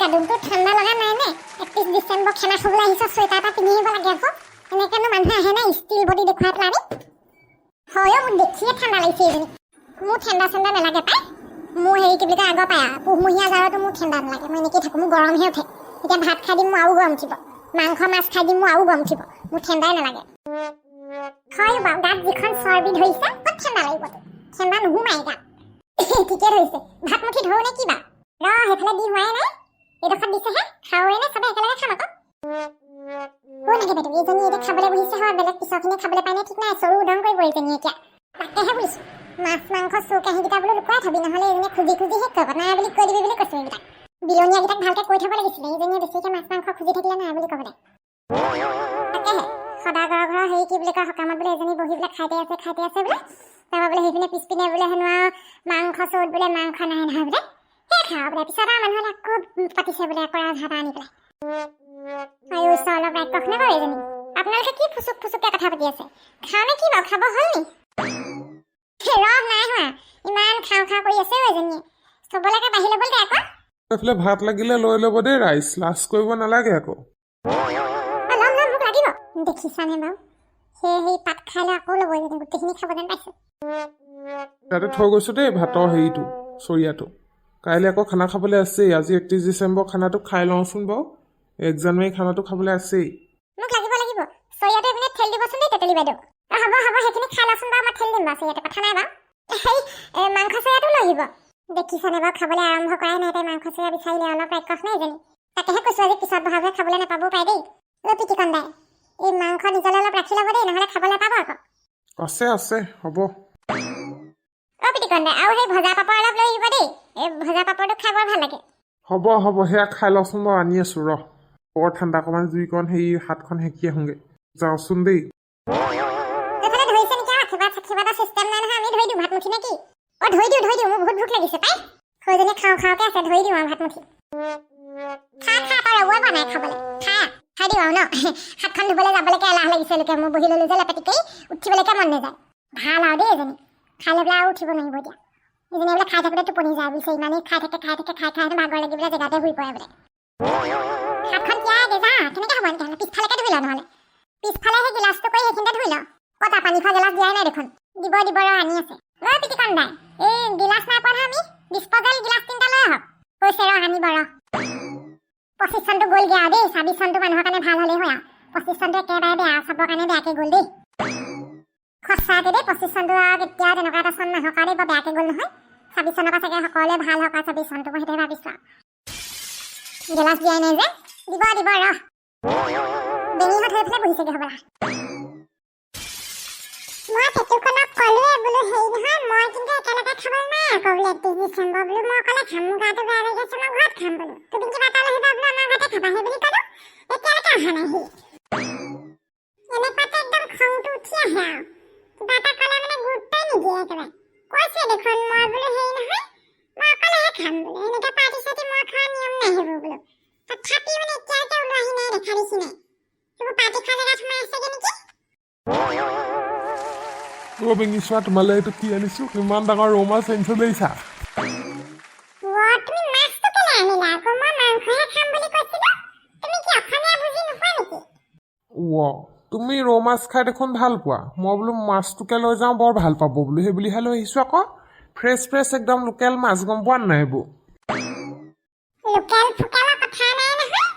গাদুমটো ঠাণ্ডা লগা নাই নে 31 ডিসেম্বৰ খানা খাবলৈ আহিছ সোয়েটাৰ এটা পিন্ধি আহিব লাগে আকৌ এনেকেনো মানুহ আহে না ষ্টিল বডি দেখুৱাই পেলাবি হয় মোক দেখিয়ে ঠাণ্ডা লাগিছে এজনী মোৰ ঠাণ্ডা নালাগে পাই মোৰ হেৰি কি বুলি কয় আগৰ পাই পুহমহীয়া জাৰতো মোৰ ঠাণ্ডা নালাগে মই এনেকৈ থাকোঁ মোৰ গৰমহে উঠে এতিয়া ভাত খাই দিম মোৰ আৰু গৰম উঠিব মাংস মাছ খাই দিম মোৰ আৰু গৰম উঠিব মোৰ ঠাণ্ডাই নালাগে হয় বাৰু গাত যিখন চৰ্বি ধৰিছে ক'ত ঠাণ্ডা লাগিব ঠাণ্ডা নোসোমাই গাত ঠিকে ধৰিছে ভাতমুঠি ধৰো নে কিবা সেইফালে দি হোৱাই নাই এইডোখৰত দিছেহে খাওঁৱে নে চবে একেলগে খাম আকৌ কোন লাগে বাইদেউ এইজনী এতিয়া খাবলৈ বহিছে হয় বেলেগ পিছৰখিনি খাবলৈ পাই নে ঠিক নাই চৰু উদং কৰিব এইজনী এতিয়া তাকেহে বুজিছোঁ মাছ মাংস চৌকাহীকেইটা বোলো লুকুৱাই থবি নহ'লে এজনীয়ে খুজি শেষ কৰিব নাই বুলি কৈ দিবি বুলি কৈছোঁ এইকেইটাক বিলনীয়াকেইটাক ভালকৈ কৈ থ'ব লাগিছিলে এইজনীয়ে বেছিকৈ মাছ মাংস খুজি থাকিলে নাই বুলি ক'বলৈ তাকেহে সদাগৰৰ ঘৰৰ হেৰি কি বুলি কয় সকামত বোলে এজনী বহি বোলে খাইতে আছে বোলে তাৰপৰা বোলে সেইপিনে পিছপিনে বোলে হেনো আৰু মাংস চৰুত বোলে মাংস নাই নহয় বোলে সেই খাওঁ বোলে পিছত আৰু মানুহে আকৌ পাতিছে বোলে আকৌ ৰাজহাটা আনি পেলাই আৰু ওচৰ অলপ ৰাক্ষস নে বাৰু এজনী আপোনালোকে কি ফুচুককৈ কথা পাতি আছে খাওঁ নে কি বাৰু খাব হ'ল নি ৰস নাই হোৱা ইমান খাওঁ কৰি আছে এজনীয়ে চবলৈকে বাঢ়ি ল'ব দে আকৌ এইফালে ভাত লাগিলে লৈ ল'ব দেই ৰাইচ লাজ কৰিব নালাগে আকৌ ল'ম মোক লাগিব দেখিছানে বাৰু সেই পাত খাই লৈ আকৌ ল'ব এজনী গোটেইখিনি খাব যেন পাইছোঁ তাতে থৈ গৈছোঁ দেই ভাতৰ হেৰিটো চৰিয়াটো কাইলৈ আকৌ খানা খাবলৈ আছেই আজি 31 ডিচেম্বৰ খানাটো খাই লওঁচোন বাৰু 1 জানুৱাৰী খানাটো খাবলৈ আছেই মোক লাগিব চৰিয়াটো এইপিনে ঠেল দিবচোন দেই তেতেলী বাইদেউ হ'ব সেইখিনি খাই লওঁচোন বাৰু মই ঠেল দিম বাৰু চৰিয়াটো কথা নাই বাৰু সেই মাংস চৰিয়াটো লৈ আহিব দেখিছানে বাৰু খাবলৈ আৰম্ভ কৰাই নাই তাই মাংস চৰিয়া বিচাৰিলে অলপ ৰাক্ষস নাই এজনী তাকেহে কৈছোঁ আজি পিছত বহাবলৈ খাবলৈ নাপাবও পাৰে দেই পিটিকন দাই এই মাংস নিজলৈ অলপ ৰাখি ল'ব দেই নহ'লে খাবলৈ পাব আকৌ আছে হ'ব পিটিকন দাই আৰু সেই ভজা পাপৰ অলপ লৈ আহিব দেই এই ভজা পাপৰটো খাই বৰ ভাল লাগে হ'ব সেয়া খাই লওঁচোন মই আনি আছোঁ বৰ ঠাণ্ডা অকণমান জুইকণ সেই হাতখন সেকি আহোঁগৈ যাওঁচোন দেই ধৰিছে নেকি কিবা এটা চিষ্টেম নাই নহয় আমি ধৰি দিওঁ ভাতমুঠি নে কি ধৰি দিওঁ মোৰ বহুত ভোক লাগিছে পাই সৌজনী খাওঁকে আছে ধৰি দিওঁ আৰু ভাতমুঠি খা তই ৰ'বই পোৱা নাই খাবলৈ খাই দিওঁ আৰু ন হাতখন ধুবলৈ যাবলৈকে এলাহ লাগিছে লোকে মোৰ বহি ল'লোঁ যে লেপেটি কৰি উঠিবলৈকে মন নাযায় ভাল আৰু দেই এজনী খাই লৈ পেলাই আৰু উঠিব নোৱাৰিব এতিয়া এজনী বোলে খাই থাকোঁতে টোপনি যায় বুজিছে ইমানেই খাই থাকে ভাগৰ লাগি বোলে জেগাতে শুই পৰে বোলে হাতখন তিয়াই যা কেনেকৈ হ'ব তেতিয়াহ'লে পিছফালেকে ধুই ল নহ'লে পিছফালে সেই গিলাচটো কৰি সেইখিনিতে ধুই ল ক'তা পানী খোৱা গিলাচ দিয়াই নাই দেখোন দিব আনি আছে পিটিকন দাই এই গিলাচ নাই পোৱা আমি ডিছপ'জেল গিলাচ 3টা লৈ আহক কৈছে আনিব 25 চনটো গ'লগৈ আৰু দেই 26 চনটো মানুহৰ কাৰণে ভাল হ'লেই হয় আৰু 25 চনটো একেবাৰে বেয়া চাবৰ কাৰণে বেয়াকৈ গ'ল দেই সঁচাকৈ দেই 25 চনটো আৰু কেতিয়া তেনেকুৱা এটা চন মানুহৰ কাৰণে বৰ বেয়াকৈ গ'ল নহয় 26 চনৰ পৰা চাগে সকলোৱে ভাল হওক আৰু 26 চনটো মই সেইটোৱে ভাবিছোঁ আৰু গিলাচ দিয়াই নাই যে দিব বেঙিহঁত হৈ পেলাই বহিছেগৈ হ'বলা মই পেটুখনক ক'লোৱে বোলো হেৰি নহয় মই কিন্তু একেলগে খাবলৈ নাই আকৌ বোলে 31 ডিচেম্বৰ বোলো মই অকলে খাম মোৰ গাটো বেয়া লাগি আছে মই ঘৰত খাম বোলো তুমি কিবা এটা লৈ আহিবা বোলো আমাৰ ঘৰতে খাবা সেই বুলি ক'লো এতিয়ালৈকে অহা নাই সি এনেকুৱাতে একদম খংটো উঠি আহে আৰু কিবা এটা ক'লে মানে গুৰুত্বই নিদিয়ে একেবাৰে কৈছে দেখোন মই বোলো হেৰি নহয় মই অকলেহে খাম বোলো এনেকৈ পাৰ্টি চাৰ্টি মই খোৱা নিয়ম নাই সেইবোৰ বোলো তথাপি মানে এতিয়ালৈকে ওলোৱাহি নাই দেখা দিছি নাই সেইবোৰ পাৰ্টি খোৱা জেগাত সোমাই আছেগৈ নেকি বেঙি চোৱা তোমালৈ এইটো কি আনিছোঁ ইমান ডাঙৰ ৰৌ মাছ আনিছোঁ লৈছা তুমি মাছটো কেলে আনিলা আকৌ মই মাংসহে খাম বুলি কৈছিলো তুমি কি অসমীয়া বুজি নোপোৱা নেকি তুমি ৰৌ মাছ খাই দেখোন ভাল পোৱা মই বোলো মাছটোকে লৈ যাওঁ বৰ ভাল পাব বোলো সেই বুলিহে লৈ আহিছোঁ আকৌ ফ্ৰেছ একদম লোকেল মাছ গম পোৱা নাই এইবোৰ লোকেল ফুকেলৰ কথা নাই নহয়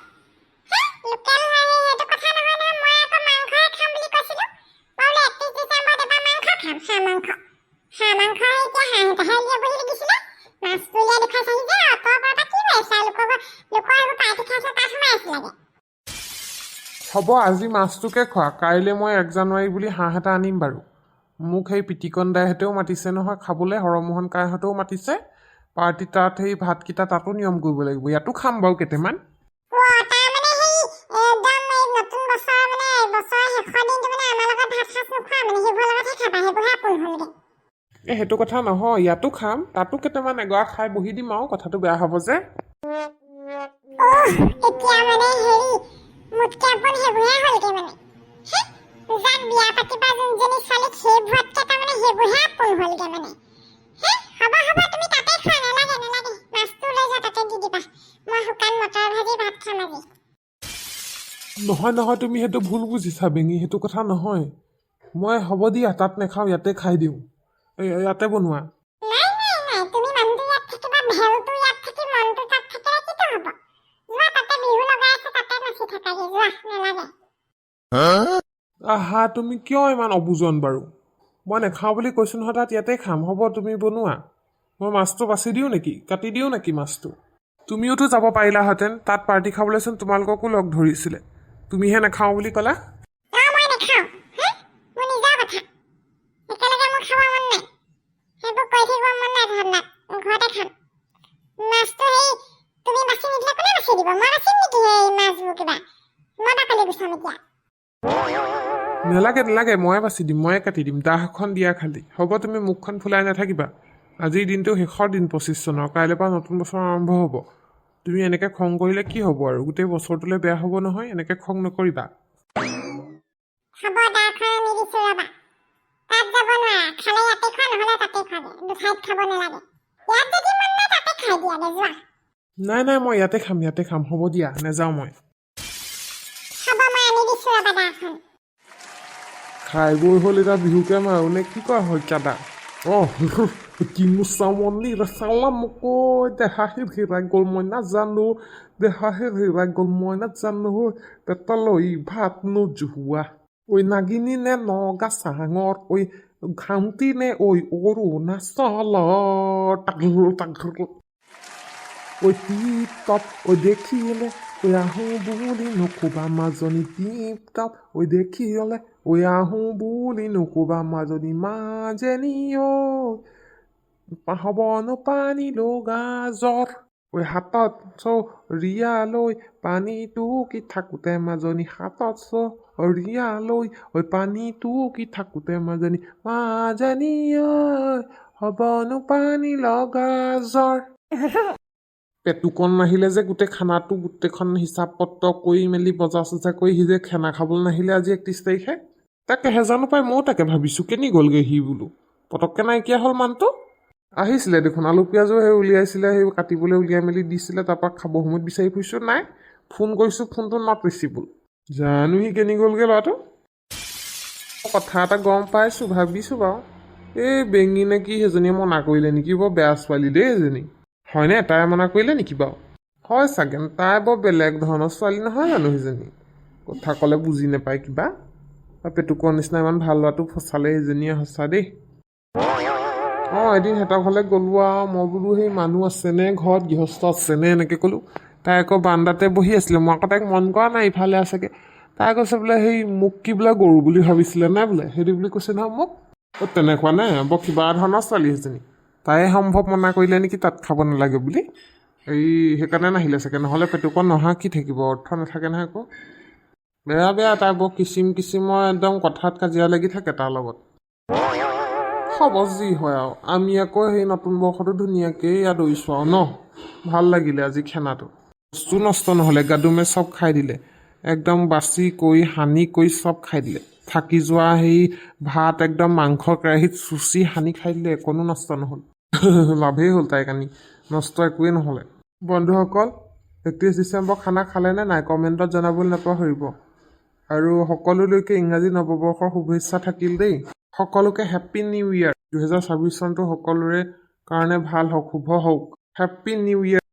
লোকেল সেইটো কথা নহয় মই আকৌ মাংসহে খাম বুলি কৈছিলো মই বোলে 31 ডিচেম্বৰত এবাৰ মাংস খাম হাঁহ মাংস এতিয়া হাঁহটাহে উলিয়াব লাগিছিলে মাছটো উলিয়াই দেখুৱাই চাহি যে অতৰ পৰা কি হৈ আছে লোকৰ এইবোৰ পাৰ্টি খাইছে তাত সোমাই আছিলেগৈ হ'ব আজি মাছটোকে খোৱা কাইলৈ মই 1 জানুৱাৰী বুলি হাঁহ এটা আনিম বাৰু মোক সেই পিটিকন দাইহঁতেও মাতিছে নহয় খাবলৈ হৰমোহন কাইহঁতেও মাতিছে পাৰ্টি তাত সেই ভাতকেইটা তাতো নিয়ম কৰিব লাগিব ইয়াতো খাম বাৰু কেইটামান সেইটো কথা নহয় ইয়াতো খাম তাতো কেইটামান এগৰা খাই বহি দিম আৰু কথাটো বেয়া হ'ব যে মই শুকান মটৰ নহয় নহয় তুমি সেইটো ভুল বুজিছা বেঙি সেইটো কথা নহয় মই হ'ব দিয়া তাত নাখাওঁ ইয়াতে খাই দিওঁ ইয়াতে বনোৱা নাই নাই নাই তুমি মানুহটো ইয়াত থাকিবা ভেলটো ইয়াত থাকি মনটো তাত থাকিলে কিটো হ'ব যোৱা তাতে বিহু লগাই আছে তাতে নাচি থাকাগে যোৱা নালাগে আহা তুমি কিয় ইমান অবুজন বাৰু মই নাখাওঁ বুলি কৈছোঁ নহয় তাত ইয়াতে খাম হ'ব তুমি বনোৱা মই মাছটো বাছি দিওঁ নেকি কাটি দিওঁ নেকি মাছটো তুমিওতো যাব পাৰিলাহেঁতেন তাত পাৰ্টি খাবলৈচোন তোমালোককো লগ ধৰিছিলে তুমিহে নাখাওঁ বুলি ক'লা মই নাখাওঁ মোৰ নিজৰ কথা একেলগে মোৰ খাব মন নাই সেইবোৰ কৈ থাকিব মন নাই ঠাণ্ডাত ঘৰতে খাম মাছটো সেই তুমি বাছি নিদিলে কোনে বাছি দিব মই বাচিম নেকি সেই মাছবোৰ কিবা মই বাকলি গুচাম এতিয়া নালাগে নালাগে ময়ে বাছি দিম ময়ে কাটি দিম দাহখন দিয়া খালি হ'ব তুমি মুখখন ফুলাই নাথাকিবা আজিৰ দিনটো শেষৰ দিন 25 চনৰ কাইলৈৰ পৰা নতুন বছৰ আৰম্ভ হ'ব তুমি এনেকৈ খং কৰিলে কি হ'ব আৰু গোটেই বছৰটোলৈ বেয়া হ'ব নহয় এনেকৈ খং নকৰিবা হ'ব দাখন নিদিছোঁ ৰ'বা তাত যাব নোৱাৰা খালে ইয়াতে খোৱা নহ'লে তাতে খোৱাগে দুঠাইত খাব নালাগে ইয়াত যদি মন নাই তাতে খাই দিয়াগে যোৱা নাই নাই মই ইয়াতে খাম হ'ব দিয়া নাযাওঁ মই হ'ব মই আনি দিছোঁ ৰ'বা দাখন খাই বৈ হ'ল এতিয়া বিহুকে মাৰো নে কি কৰা হয় দাদা অঁ কিনো চামনি চালাম মোকো দেহাহে হেৰাই গ'ল মই নাজানো দেহাহে হেৰাই গ'ল মই নাজানো পেটলৈ ভাত নোজোৱা ঐ নাগিনী নে নগা চাঙত ঐ ঘামটি নে ঐ অৰুণাচলত ঐ টিপ টপ ঐ দেখিলে ঐ আহোঁ বুলি নক'বা মাজনী টিপ টপ ঐ দেখিলে ঐ আহোঁ বুলি নক'বা মাজনী মাজনী ঐ হ'বনো পানী লগা জ্বৰ ঐ হাতত চৰিয়া লৈ পানীটো কি থাকোঁতে মাজনী হাতত চৰিয়া লৈ ঐ পানীটো কি থাকোঁতে মাজনী মাজনী ঐ হ'বনো পানী লগা জ্বৰ পেটুকণ নাহিলে যে গোটেই খানাটো গোটেইখন হিচাপ পত্ৰ কৰি মেলি বজাৰ চজাৰ কৰি সি যে খানা খাবলৈ নাহিলে আজি 31 তাৰিখে তাকেহে জানো পাই ময়ো তাকে ভাবিছোঁ কেনি গ'লগৈ সি বোলো পটককৈ নাইকিয়া হ'ল মানুহটো আহিছিলে দেখোন আলু পিঁয়াজো সেই উলিয়াইছিলে সেই কাটিবলৈ উলিয়াই মেলি দিছিলে তাৰপৰা খাব সময়ত বিচাৰি ফুৰিছোঁ নাই ফোন কৰিছোঁ ফোনটো নট ৰিচিভেবল জানো সি কেনি গ'লগৈ ল'ৰাটো কথা এটা গম পাইছোঁ ভাবিছোঁ বাৰু এই বেঙি নে কি সেইজনীয়ে মনা কৰিলে নেকি বৰ বেয়া ছোৱালী দেই এজনী হয়নে তাই মনা কৰিলে নেকি বাৰু হয় চাগে তাই বৰ বেলেগ ধৰণৰ ছোৱালী নহয় জানো সেইজনী কথা ক'লে বুজি নাপায় কিবা পেটুকৰ নিচিনা ইমান ভাল ল'ৰাটো ফচালে সেইজনীয়ে সঁচা দেই অঁ এদিন সিহঁতৰ ঘৰলৈ গ'লোঁ আৰু মই বোলো সেই মানুহ আছেনে ঘৰত গৃহস্থ আছেনে এনেকৈ ক'লোঁ তাই আকৌ বান্দাতে বহি আছিলে মই আকৌ তাইক মন কৰা নাই ইফালে আছেগৈ তাই কৈছে বোলে সেই মোক কি বোলে গৰু বুলি ভাবিছিলে নাই বোলে সেইটো বুলি কৈছে নহয় মোক তেনেকুৱা নে বৰ কিবা ধৰণৰ ছোৱালী সেইজনী তাই সম্ভৱ মনা কৰিলে নেকি তাত খাব নালাগে বুলি এই সেইকাৰণে নাহিলে চাগে নহ'লে পেটুকত নহা কি থাকিব অৰ্থ নাথাকে নহয় আকৌ বেয়া তাই বৰ কিচিমৰ একদম কথাত কাজিয়া লাগি থাকে তাৰ লগত হ'ব যি হয় আৰু আমি আকৌ সেই নতুন বৰ্ষটো ধুনীয়াকৈ ইয়াত দৌৰিছোঁ আৰু ন ভাল লাগিলে আজি খানাটো বস্তু নষ্ট নহ'লে গাদুমে চব খাই দিলে একদম বাছি কৰি সানি কৰি চব খাই দিলে থাকি যোৱা সেই ভাত একদম মাংসৰ কেৰাহীত চুচি সানি খাই দিলে একো নষ্ট নহ'ল লাভেই হ'ল তাইক আনি নষ্ট একোৱেই নহ'লে বন্ধুসকল 31 ডিচেম্বৰ খানা খালেনে নাই কমেণ্টত জনাবলৈ নাপাহৰিব আৰু সকলোলৈকে ইংৰাজী নৱবৰ্ষৰ শুভেচ্ছা থাকিল দেই সকলোকে হেপ্পী নিউ ইয়েৰ 2026 চনটো সকলোৰে কাৰণে ভাল হওক শুভ হওক হেপ্পী নিউ ইয়েৰ